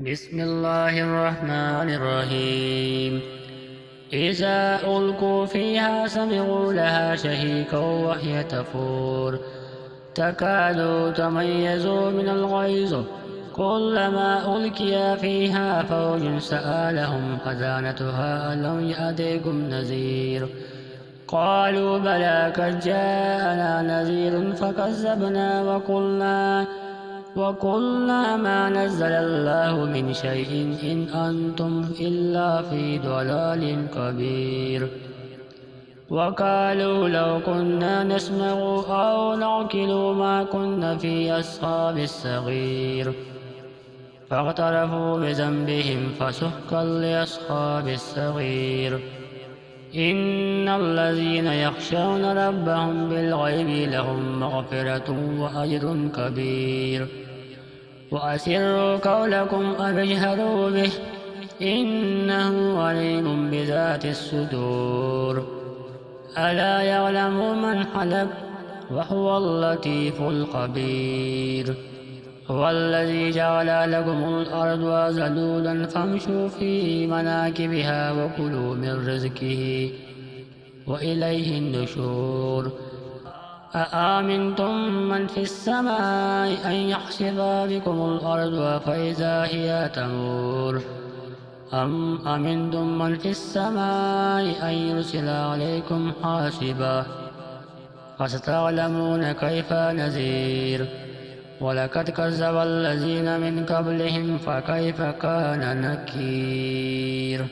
بسم الله الرحمن الرحيم. إذا ألقوا فيها سمعوا لها شهيقا وهي تفور تكاد تميز من الغيظ كلما ألقي فيها فوج سألهم خزانتها ألم يأتكم نذير قالوا بلى قد جاءنا نذير فكذبنا وقلنا ما نزل الله من شيء إن أنتم إلا في ضلال كبير. وقالوا لو كنا نسمع أو نعقل ما كنا في أصحاب السعير فاغترفوا بذنبهم فسحقا لأصحاب السعير. إن الذين يخشون ربهم بالغيب لهم مغفرة وأجر كبير. وأسروا قولكم أو اجهروا به إنه عليم بذات الصدور. ألا يعلم من خلق وهو اللطيف الخبير. هو الذي جعل لكم الأرض ذلولا فامشوا في مناكبها وكلوا من رزقه وإليه النشور. أآمنتم من في السماء أن يخسف بكم الأرض فإذا هي تمور أم أمنتم من في السماء أن يرسل عليكم حاصبا فستعلمون كيف نذير. ولقد كذب الذين من قبلهم فكيف كان نكير.